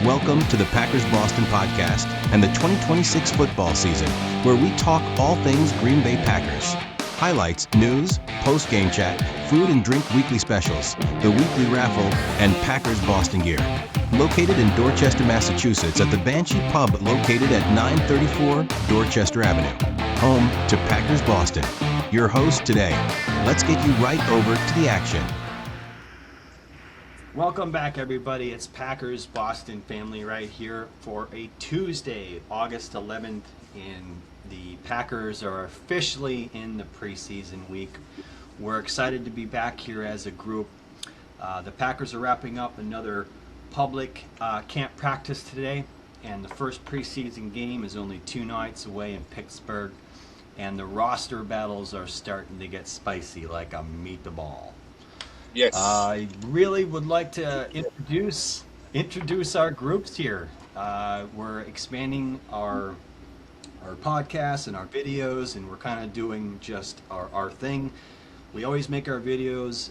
Welcome to the Packers Boston podcast and the 2026 football season, where we talk all things Green Bay Packers. Highlights, news, post-game chat, food and drink weekly specials, the weekly raffle, and Packers Boston gear. Located in Dorchester, Massachusetts at the Banshee Pub located at 934 Dorchester Avenue. Home to Packers Boston. Your host today. Let's get you right over to the action. Welcome back, everybody. It's Packers Boston family right here for a Tuesday, August 11th, and the Packers are officially in the preseason week. We're excited to be back here as a group. The Packers are wrapping up another public camp practice today, and the first preseason game is only 2 nights away in Pittsburgh, and the roster battles are starting to get spicy like a meatball. Yes. I really would like to introduce our groups here. We're expanding our podcasts and our videos, and we're kind of doing just our thing. We always make our videos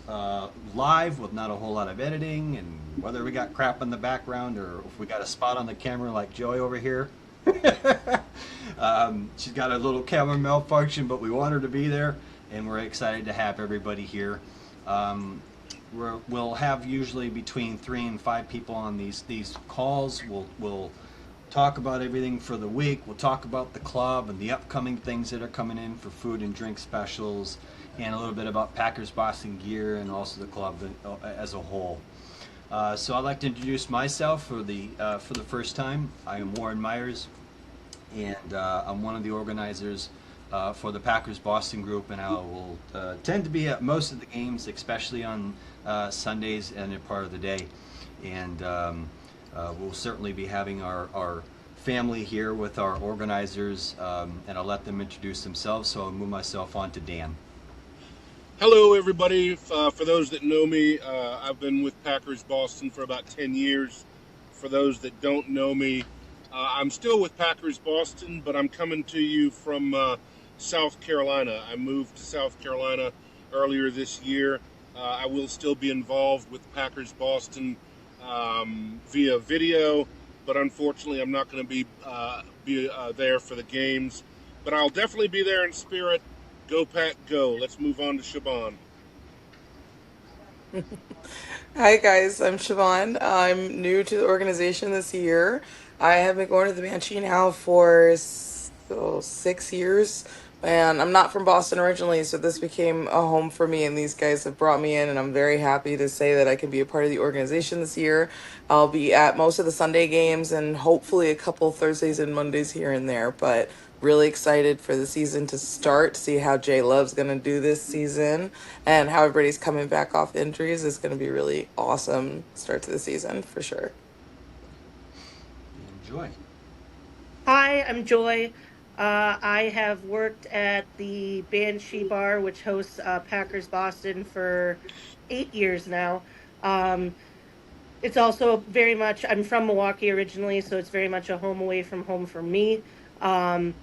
live with not a whole lot of editing, and whether we got crap in the background or if we got a spot on the camera like Joy over here. She's got a little camera malfunction, but we want her to be there, and we're excited to have everybody here. We'll have usually between 3 and 5 people on these calls. We'll talk about everything for the week. We'll talk about the club and the upcoming things that are coming in for food and drink specials, and a little bit about Packers Boston gear and also the club as a whole. So I'd like to introduce myself for the first time. I am Warren Myers, and I'm one of the organizers for the Packers Boston group, and I will tend to be at most of the games, especially on Sundays and a part of the day. And we'll certainly be having our family here with our organizers, and I'll let them introduce themselves, so I'll move myself on to Dan. Hello, everybody. For those that know me, I've been with Packers Boston for about 10 years. For those that don't know me, I'm still with Packers Boston, but I'm coming to you from South Carolina. I moved to South Carolina earlier this year. I will still be involved with Packers Boston via video, but unfortunately I'm not going to be there for the games. But I'll definitely be there in spirit. Go Pack, go. Let's move on to Siobhan. Hi guys, I'm Siobhan. I'm new to the organization this year. I have been going to the Banshee now for 6 years, and I'm not from Boston originally, so this became a home for me, and these guys have brought me in, and I'm very happy to say that I can be a part of the organization this year. I'll be at most of the Sunday games and hopefully a couple Thursdays and Mondays here and there, but really excited for the season to start, see how Jay Love's going to do this season and how everybody's coming back off injuries. Is going to be really awesome start to the season for sure. Joy. Hi, I'm Joy. I have worked at the Banshee Bar, which hosts Packers Boston, for 8 years now. It's also very much, I'm from Milwaukee originally, so it's very much a home away from home for me. The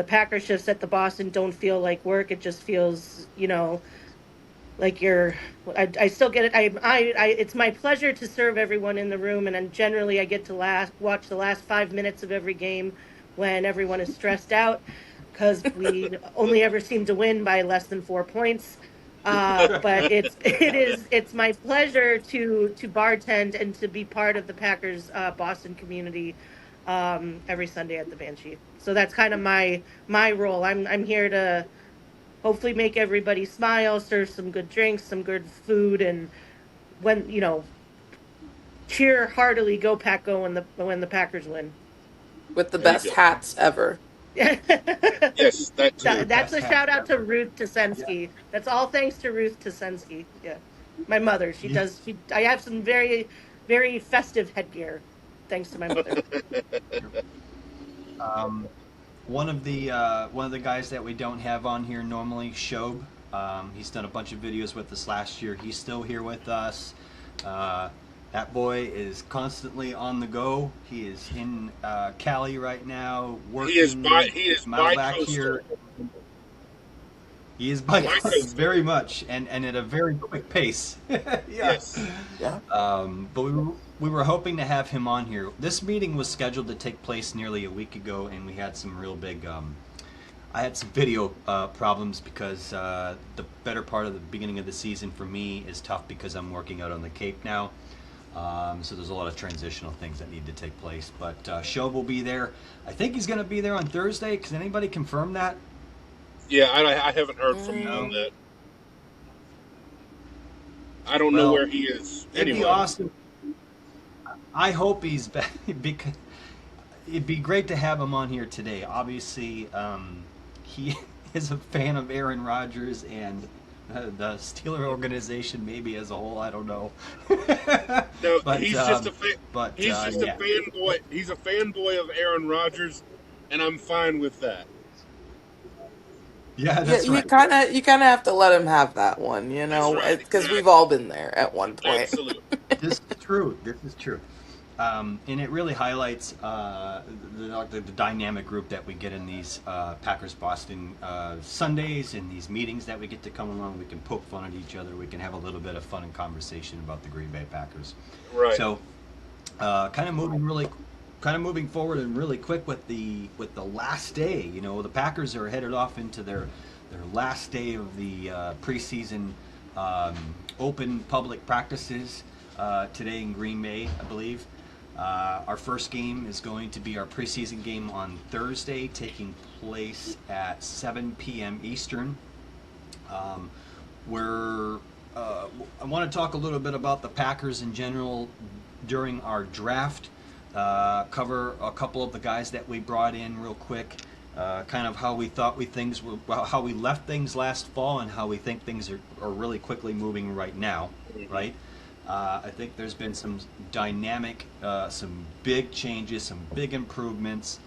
Packer shifts at the Boston don't feel like work. It just feels, like I still get it. It's my pleasure to serve everyone in the room, and then generally I get to watch the last 5 minutes of every game when everyone is stressed out, because we only ever seem to win by less than 4 points. But it's my pleasure to bartend and to be part of the Packers Boston community every Sunday at the Banshee. So that's kind of my role. I'm here to hopefully make everybody smile, serve some good drinks, some good food, and cheer heartily, go Pack, go when the Packers win. With the best hats ever. Yes, that too. That's a shout out to Ruth Tasensky. Yeah. That's all thanks to Ruth Tasensky. Yeah, my mother. I have some very, very festive headgear, thanks to my mother. One of the guys that we don't have on here normally, Shob. He's done a bunch of videos with us last year. He's still here with us. That boy is constantly on the go. He is in Cali right now, working. He is back here. He is biking very much, and at a very quick pace. Yeah. Yes. Yeah. But we were hoping to have him on here. This meeting was scheduled to take place nearly a week ago, and we had some real big. I had some video problems because the better part of the beginning of the season for me is tough because I'm working out on the Cape now. So there's a lot of transitional things that need to take place. But Shove will be there. I think he's going to be there on Thursday. Can anybody confirm that? Yeah, I haven't heard from him on that. I don't know where he is. It'd be awesome. I hope he's back because it'd be great to have him on here today. Obviously, he is a fan of Aaron Rodgers and the Steeler organization, maybe as a whole. I don't know. No, but, he's just a yeah. fanboy. He's a fanboy of Aaron Rodgers, and I'm fine with that. Yeah, that's right. You kind of have to let him have that one, you know, because we've all been there at one point. Absolutely. This is true. This is true. And it really highlights the dynamic group that we get in these Packers Boston Sundays, and these meetings that we get to come along. We can poke fun at each other. We can have a little bit of fun and conversation about the Green Bay Packers. Right. So, kind of moving forward and really quick with the last day. You know, the Packers are headed off into their last day of the preseason open public practices today in Green Bay, I believe. Our first game is going to be our preseason game on Thursday, taking place at 7 p.m. Eastern. I want to talk a little bit about the Packers in general during our draft. Cover a couple of the guys that we brought in real quick. Kind of how we thought how we left things last fall, and how we think things are really quickly moving right now, right? I think there's been some dynamic, some big changes, some big improvements.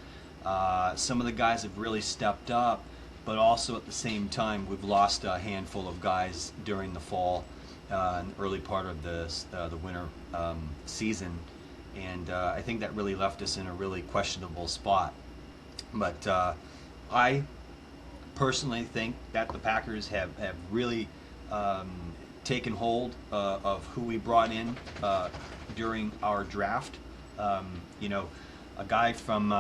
Some of the guys have really stepped up, but also at the same time, we've lost a handful of guys during the fall and early part of the winter season. And I think that really left us in a really questionable spot. But I personally think that the Packers have really taken hold of who we brought in during our draft. You know, a guy from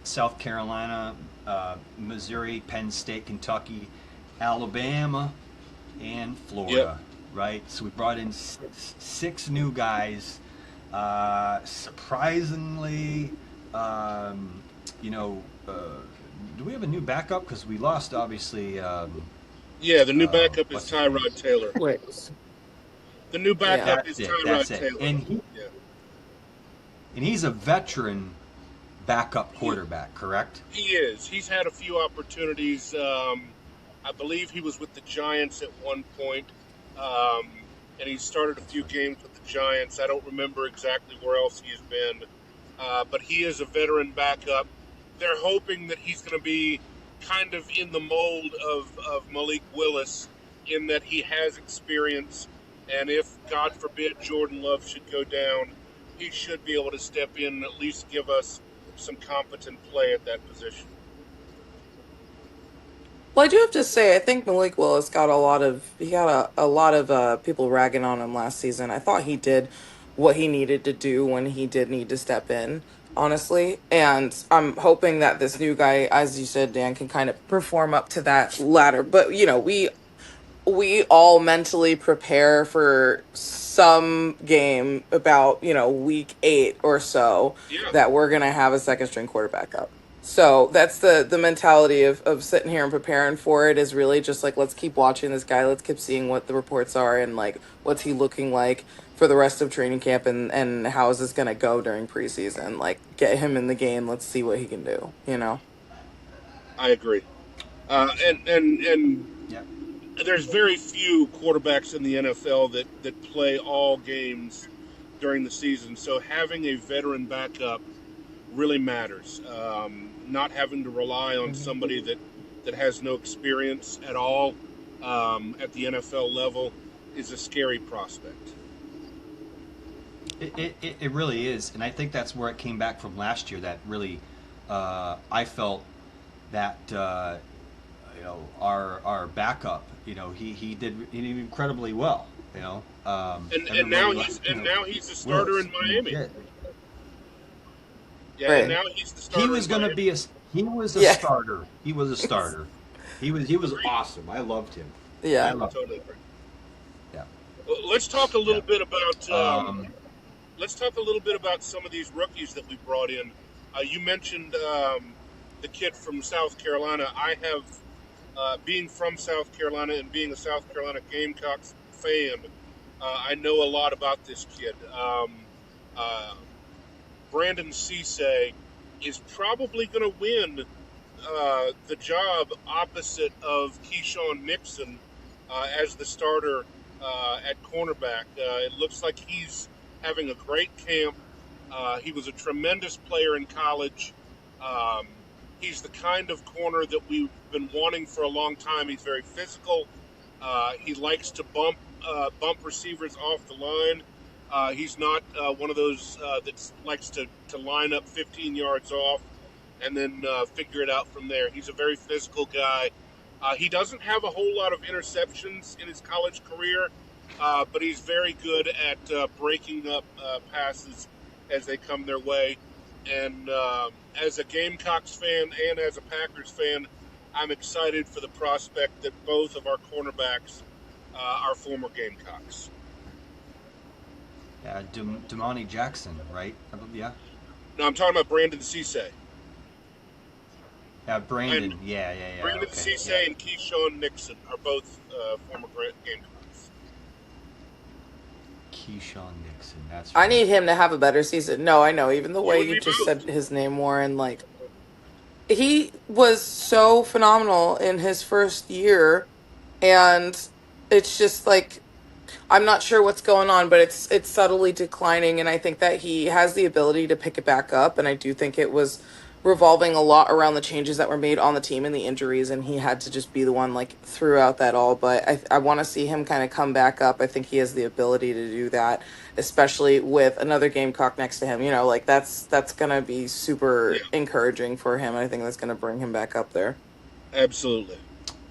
South Carolina, Missouri, Penn State, Kentucky, Alabama, and Florida, right? So we brought in six new guys. Surprisingly, you know, do we have a new backup? Because we lost, obviously. Yeah, the new backup is Tyrod Taylor. Wait. The new backup is Tyrod Taylor. And he's a veteran backup quarterback, correct? He is. He's had a few opportunities. I believe he was with the Giants at one point, and he started a few games with the Giants. I don't remember exactly where else he has been, but he is a veteran backup. They're hoping that he's going to be kind of in the mold of Malik Willis, in that he has experience, and if, God forbid, Jordan Love should go down, he should be able to step in and at least give us some competent play at that position. Well, I do have to say, I think Malik Willis got a lot of people ragging on him last season. I thought he did what he needed to do when he did need to step in, honestly. And I'm hoping that this new guy, as you said, Dan, can kind of perform up to that ladder. But, you know, we all mentally prepare for some game about, you know, week 8 or so that we're going to have a second string quarterback up. So that's the mentality of sitting here and preparing for it, is really just like, let's keep watching this guy. Let's keep seeing what the reports are and like, what's he looking like for the rest of training camp, and how is this going to go during preseason? Like, get him in the game. Let's see what he can do, you know? I agree. And there's very few quarterbacks in the NFL that play all games during the season. So having a veteran backup really matters. Not having to rely on somebody that has no experience at all at the NFL level is a scary prospect. It really is, and I think that's where it came back from last year. That really, I felt that you know, our backup, you know, he did incredibly well. You know, And now he's the starter in Miami. Legit. Yeah, Right. and now he's the starter. He was going to be he was a Yeah. starter. He was a starter. He was awesome. I loved him. Yeah. I loved him. Totally agree. Yeah. Well, let's talk a little bit about Um, some of these rookies that we brought in. You mentioned the kid from South Carolina. I have, being from South Carolina and being a South Carolina Gamecocks fan, I know a lot about this kid. Uh, Brandon Cisse is probably going to win the job opposite of Keyshawn Nixon as the starter at cornerback. It looks like he's having a great camp. He was a tremendous player in college. He's the kind of corner that we've been wanting for a long time. He's very physical. He likes to bump receivers off the line. He's not one of those that likes to line up 15 yards off and then figure it out from there. He's a very physical guy. He doesn't have a whole lot of interceptions in his college career, but he's very good at breaking up passes as they come their way. And as a Gamecocks fan and as a Packers fan, I'm excited for the prospect that both of our cornerbacks are former Gamecocks. yeah, Damani Jackson, right? Yeah. No, I'm talking about Brandon Cisse. Brandon. Yeah. Brandon Okay. Cisse Yeah. and Keyshawn Nixon are both former Gamecocks. Keyshawn Nixon. That's I right. need him to have a better season. No, I know. Even the way would you be just both. said his name, Warren, like he was so phenomenal in his first year, and it's just like I'm not sure what's going on, but it's subtly declining, and I think that he has the ability to pick it back up, and I do think it was revolving a lot around the changes that were made on the team and the injuries, and he had to just be the one like throughout that all. But I want to see him kind of come back up. I think he has the ability to do that, especially with another Gamecock next to him. You know, like that's gonna be super Yeah, encouraging for him. I think that's gonna bring him back up there. absolutely.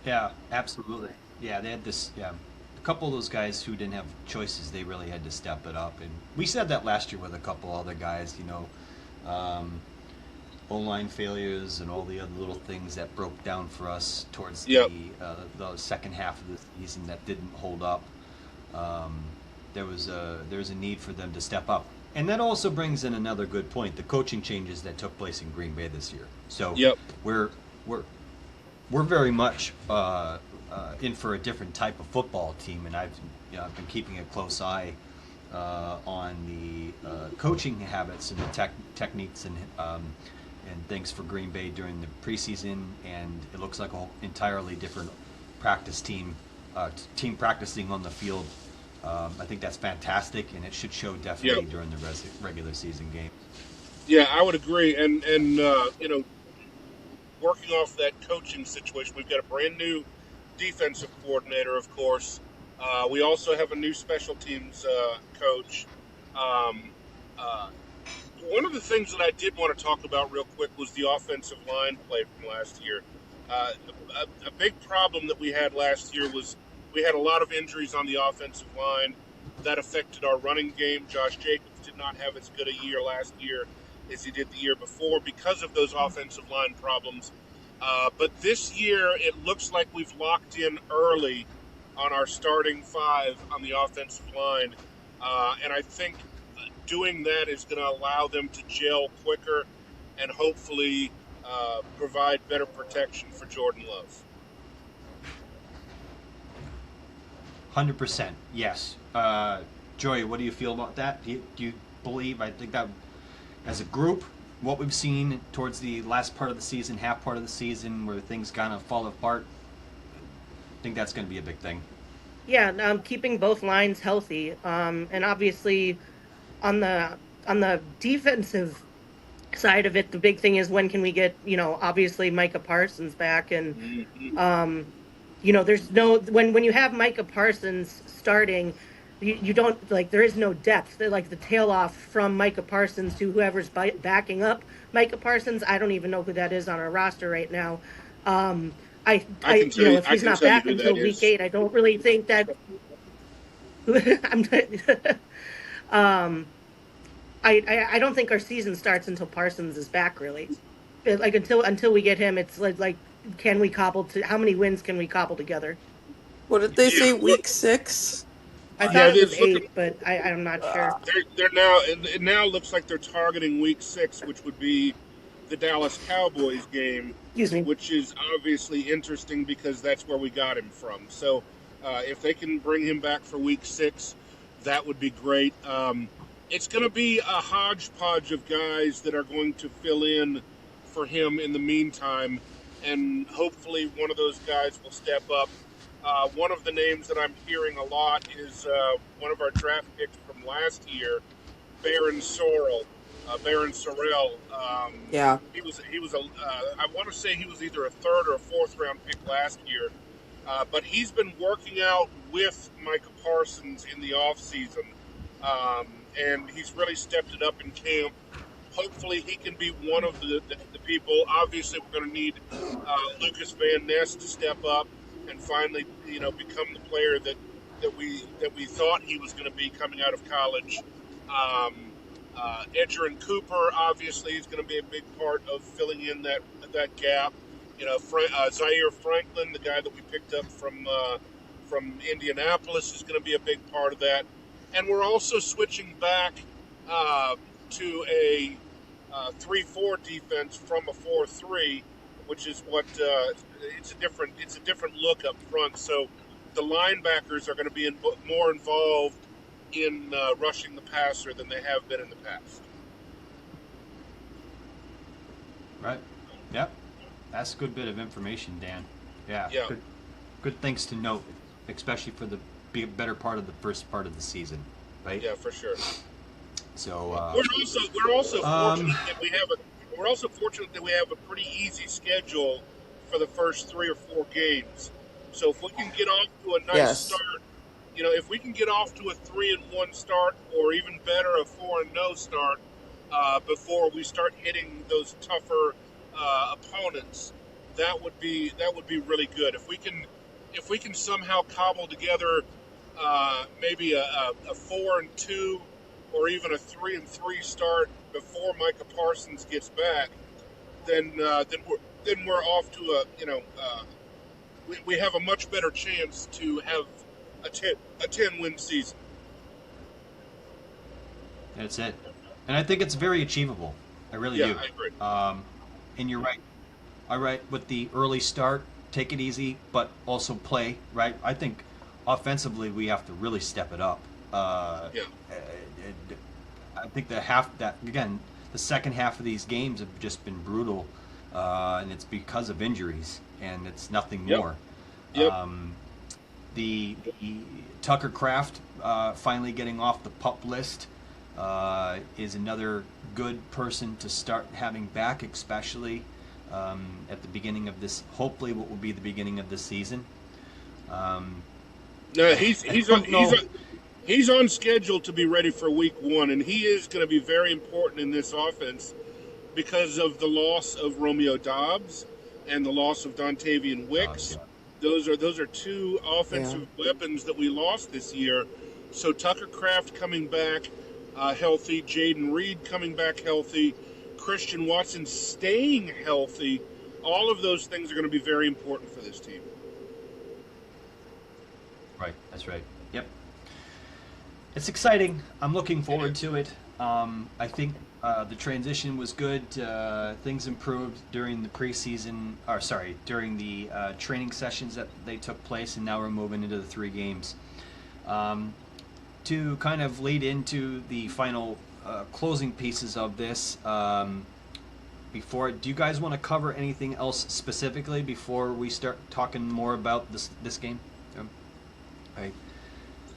Yeah, absolutely. Yeah, they had this. Yeah, a couple of those guys who didn't have choices, they really had to step it up. And we said that last year with a couple other guys. O-line failures and all the other little things that broke down for us towards Yep. the second half of the season that didn't hold up. There was a need for them to step up, and that also brings in another good point: the coaching changes that took place in Green Bay this year. So Yep. we're we're very much in for a different type of football team, and I've been keeping a close eye on the coaching habits and the techniques and things for Green Bay during the preseason, and it looks like an entirely different practice team practicing on the field. I think that's fantastic, and it should show definitely Yep. during the regular season game. Yeah, I would agree. And working off that coaching situation, we've got a brand new defensive coordinator, of course. We also have a new special teams coach. Um, uh, One of the things that I did want to talk about real quick was the offensive line play from last year. Uh, a big problem that we had last year was we had a lot of injuries on the offensive line. That affected our running game. Josh Jacobs did not have as good a year last year as he did the year before because of those offensive line problems. But this year, it looks like we've locked in early on our starting five on the offensive line. And I think doing that is going to allow them to gel quicker and hopefully provide better protection for Jordan Love. 100%, yes. Joy, what do you feel about that? Do you believe? I think that as a group, what we've seen towards the last part of the season, half part of the season, where things kind of fall apart, I think that's going to be a big thing. Yeah, keeping both lines healthy, and obviously on the defensive side of it, the big thing is when can we get obviously Micah Parsons back, and there's no when you have Micah Parsons starting, you don't there is no depth. Like the tail off from Micah Parsons to whoever's backing up Micah Parsons. I don't even know who that is on our roster right now. I can tell you, if he's I can not tell you back who until that week is. 8, I don't really think that. I'm um I don't think our season starts until Parsons is back, really. Like until we get him, it's like can we cobble to how many wins can we cobble together? What did they Yeah, say? Week 6? I yeah, thought it was it's looking. 8, but I'm not sure. They're now. It now looks like they're targeting Week 6, which would be the Dallas Cowboys game, Excuse me. which is obviously interesting because that's where we got him from. So, if they can bring him back for Week 6, that would be great. It's going to be a hodgepodge of guys that are going to fill in for him in the meantime, and hopefully one of those guys will step up. One of the names that I'm hearing a lot is one of our draft picks from last year, Baron Sorrell. Baron Sorrell. Yeah. He was I want to say he was either a third or a fourth round pick last year, but he's been working out with Micah Parsons in the off season, and he's really stepped it up in camp. Hopefully, he can be one of the people. Obviously, we're going to need Lucas Van Ness to step up and finally, become the player that we thought he was going to be coming out of college. Edgerrin Cooper obviously is going to be a big part of filling in that gap. Zaire Franklin, the guy that we picked up from Indianapolis, is going to be a big part of that. And we're also switching back to a 3-4 defense from a 4-3, which is what it's a different look up front. So the linebackers are going to be more involved in rushing the passer than they have been in the past. Right. Yep. That's a good bit of information, Dan. Yeah. Yeah. Good things to note, especially for the better part of the first part of the season, right? Yeah, for sure. So we're also fortunate that we have a pretty easy schedule for the first 3 or 4 games. So if we can get off to a nice start, if we can get off to a 3-1 start, or even better, a 4-0 start, before we start hitting those tougher opponents, that would be really good. If we can somehow cobble together maybe a 4-2 or even a 3-3 start before Micah Parsons gets back, then we're off to we have a much better chance to have a 10-win season. that's it. And I think it's very achievable. I really do. Yeah, I agree. And you're right. All right, with the early start, take it easy, but also play, right? I think offensively we have to really step it up. Yeah. I think the second half of these games have just been brutal, and it's because of injuries, and it's nothing Yep. more. Yep. The Tucker Kraft finally getting off the PUP list is another good person to start having back, especially at the beginning of this. Hopefully, what will be the beginning of this season. No, he's on schedule to be ready for Week 1, and he is going to be very important in this offense because of the loss of Romeo Doubs and the loss of Dontavian Wicks. Those are 2 offensive weapons that we lost this year. So Tucker Kraft coming back healthy, Jaden Reed coming back healthy, Christian Watson staying healthy. All of those things are going to be very important for this team. Right, that's right. Yep. It's exciting. I'm looking forward to it. I think the transition was good. Things improved during the during the training sessions that they took place, and now we're moving into the 3 games. To kind of lead into the final closing pieces of this, do you guys want to cover anything else specifically before we start talking more about this game? Right.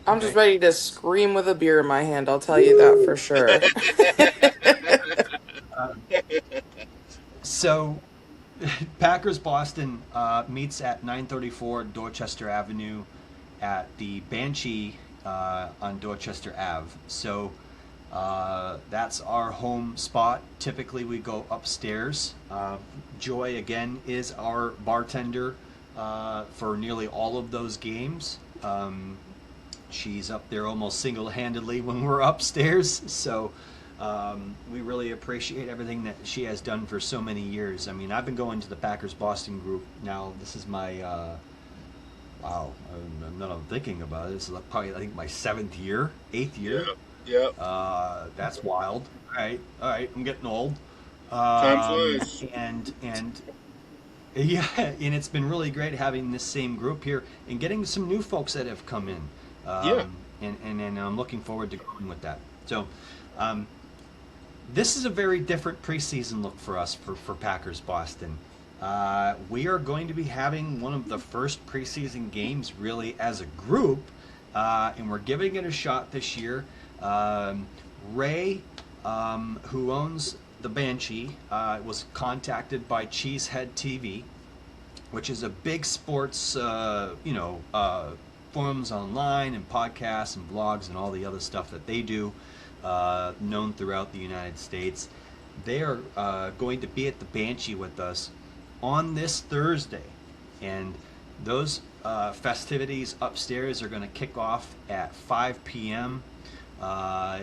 I'm just ready to scream with a beer in my hand, I'll tell you that for sure. So, Packers Boston meets at 934 Dorchester Avenue at the Banshee on Dorchester Ave. So, that's our home spot. Typically, we go upstairs. Joy, again, is our bartender for nearly all of those games. she's up there almost single-handedly when we're upstairs. So we really appreciate everything that she has done for so many years. I mean, I've been going to the Packers Boston group now. This is my wow. I'm thinking about it. This is probably, I think, my 8th year. Yeah. That's wild. All right. I'm getting old. Time flies. And yeah, and it's been really great having this same group here and getting some new folks that have come in. And I'm looking forward to going with that. So, this is a very different preseason look for us for Packers Boston. We are going to be having one of the first preseason games really as a group, and we're giving it a shot this year. Ray, who owns the Banshee, was contacted by Cheesehead TV, which is a big sports, forums online and podcasts and blogs and all the other stuff that they do, known throughout the United States. They are going to be at the Banshee with us on this Thursday, and those festivities upstairs are going to kick off at 5 p.m.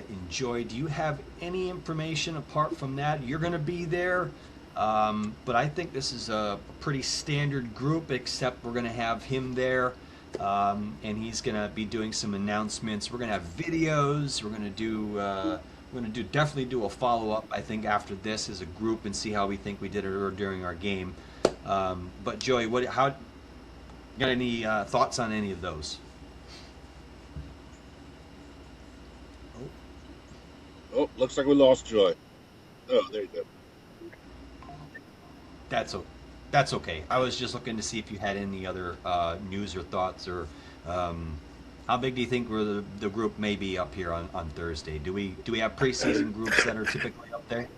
Enjoy. Do you have any information apart from that? You're going to be there, but I think this is a pretty standard group, except we're going to have him there, and he's going to be doing some announcements. We're going to have videos. We're going to definitely do a follow-up, I think, after this as a group and see how we think we did it during our game. But Joey, got any thoughts on any of those? Oh, looks like we lost Joy. Oh, there you go. That's okay. I was just looking to see if you had any other news or thoughts, or how big do you think the group may be up here on Thursday? Do we have preseason groups that are typically up there?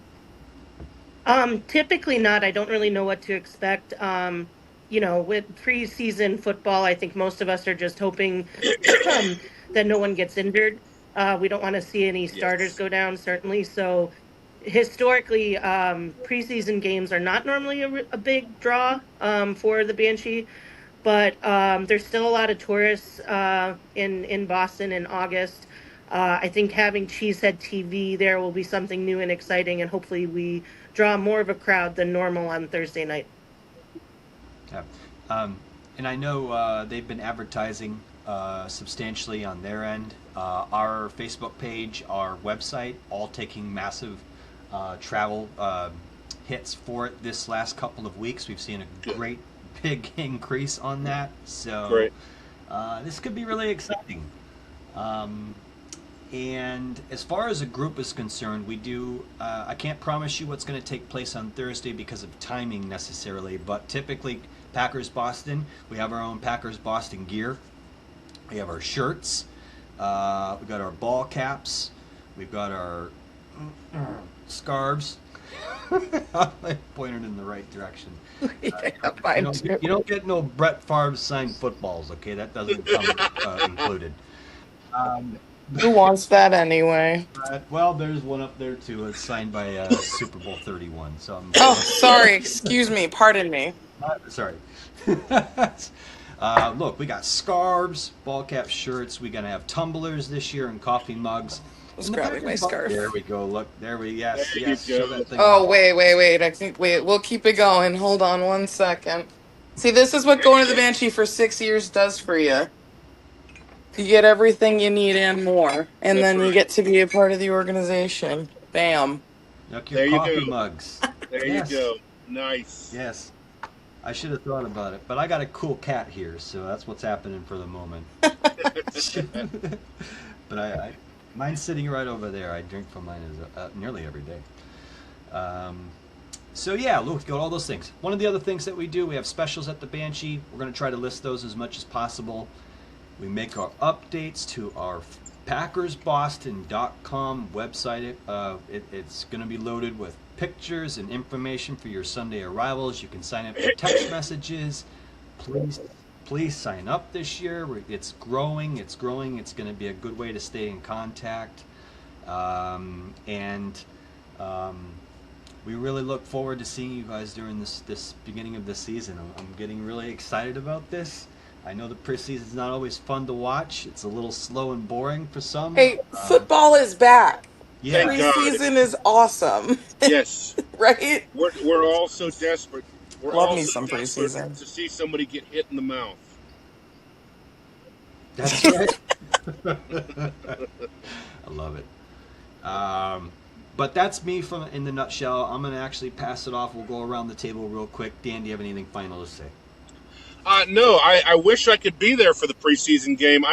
Typically not. I don't really know what to expect. With preseason football, I think most of us are just hoping that no one gets injured. We don't want to see any starters go down, certainly. So historically, preseason games are not normally a big draw for the Banshee, but there's still a lot of tourists in Boston in August. I think having Cheesehead TV there will be something new and exciting, and hopefully we draw more of a crowd than normal on Thursday night. Yeah. And I know they've been advertising substantially on their end. Our Facebook page, our website, all taking massive travel hits for it this last couple of weeks. We've seen a great big increase on that. So this could be really exciting. And as far as a group is concerned, we do, I can't promise you what's going to take place on Thursday because of timing necessarily, but typically Packers Boston, we have our own Packers Boston gear. We have our shirts, we've got our ball caps, we've got our scarves. I pointed in the right direction. You don't get no Brett Favre signed footballs, okay? That doesn't come included. Who wants that anyway? Well, there's one up there too. It's signed by Super Bowl 31. So sorry. Excuse me. Pardon me. Sorry. Look, we got scarves, ball cap shirts. We're gonna have tumblers this year and coffee mugs. I was grabbing my scarf. There we go. Look, yes. Show that thing Oh, off. wait. We'll keep it going. Hold on 1 second. See, this is what going to the Banshee for 6 years does for you. You get everything you need and more, and then you get to be a part of the organization. Bam. Look, your coffee mugs. There you go. Nice. Yes. I should have thought about it, but I got a cool cat here, so that's what's happening for the moment. But mine's sitting right over there. I drink from mine nearly every day. So yeah, look, got all those things. One of the other things that we do, we have specials at the Banshee. We're going to try to list those as much as possible. We make our updates to our PackersBoston.com website. It's going to be loaded with pictures and information for your Sunday arrivals. You can sign up for text messages. Please sign up this year. It's growing. It's going to be a good way to stay in contact. We really look forward to seeing you guys during this beginning of the season. I'm getting really excited about this. I know the preseason's not always fun to watch. It's a little slow and boring for some. Hey, football is back. Yeah, Thank God. Preseason is awesome, Yes, right? we're all so desperate. We're Love all me so some desperate preseason. to see somebody get hit in the mouth. that's right. I love it. But that's me from in the nutshell. I'm gonna actually pass it off. We'll go around the table real quick. Dan, do you have anything final to say? No, I wish I could be there for the preseason game.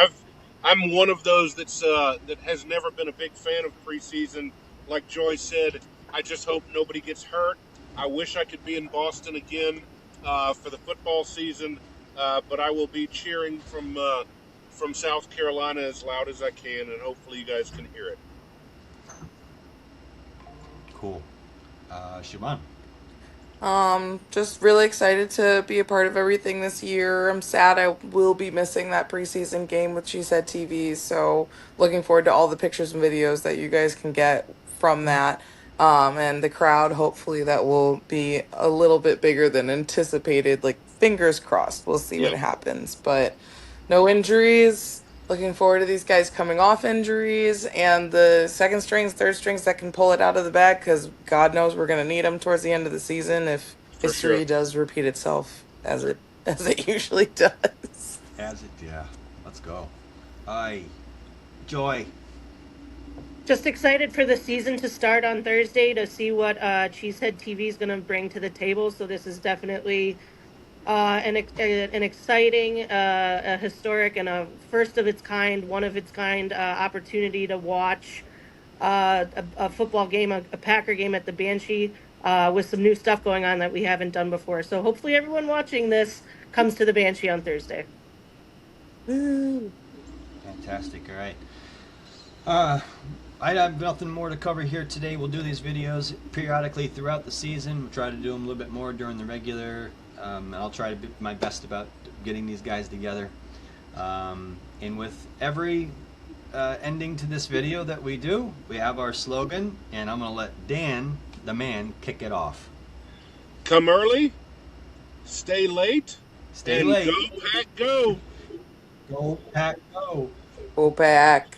I'm one of those that has never been a big fan of preseason. Like Joy said, I just hope nobody gets hurt. I wish I could be in Boston again for the football season, but I will be cheering from South Carolina as loud as I can, and hopefully you guys can hear it. Cool. Siobhan. Just really excited to be a part of everything this year. I'm sad I will be missing that preseason game with She Said TV, so looking forward to all the pictures and videos that you guys can get from that. And the crowd, hopefully that will be a little bit bigger than anticipated. Like, fingers crossed. We'll see what Yeah. happens. But no injuries. Looking forward to these guys coming off injuries and the second strings, third strings that can pull it out of the bag, because God knows we're going to need them towards the end of the season if For history sure. does repeat itself as it usually does. Has it? Yeah. Let's go. Aye. Joy. Just excited for the season to start on Thursday to see what Cheesehead TV is going to bring to the table. So this is definitely an exciting, a historic, and a first of its kind, one of its kind opportunity to watch a football game, a Packer game at the Banshee with some new stuff going on that we haven't done before. So hopefully everyone watching this comes to the Banshee on Thursday. Woo. Fantastic. All right. I have nothing more to cover here today. We'll do these videos periodically throughout the season. We'll try to do them a little bit more during the regular. And I'll try to do my best about getting these guys together. And with every ending to this video that we do, we have our slogan, and I'm going to let Dan, the man, kick it off. Come early, stay late, Stay and late. go Pack go. Go Pack Go. Go back.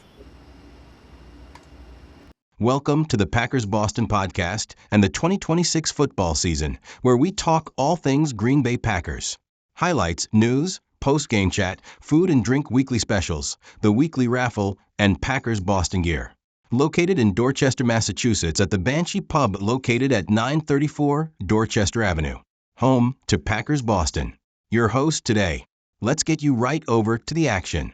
Welcome to the Packers Boston podcast and the 2026 football season, where we talk all things Green Bay Packers. Highlights, news, post-game chat, food and drink weekly specials, the weekly raffle, and Packers Boston gear. Located in Dorchester, Massachusetts at the Banshee Pub located at 934 Dorchester Avenue. Home to Packers Boston. Your host today. Let's get you right over to the action.